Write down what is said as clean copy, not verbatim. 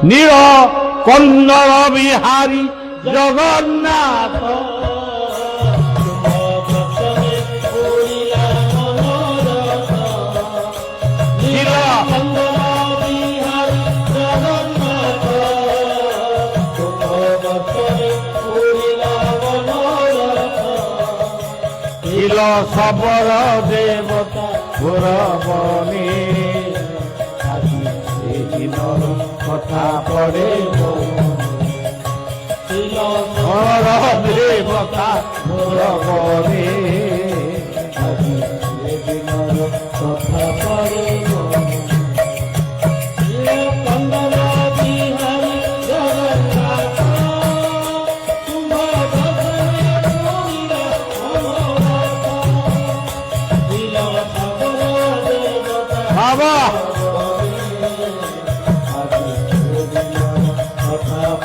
নীল কন্দর বিহারী জগন্নাথ সবর দেবতা পুরবনে সেদিনর কথা পড়ে সবর দেবতা পুরবনে সেদিনর কথা পড়ে বাবা কথা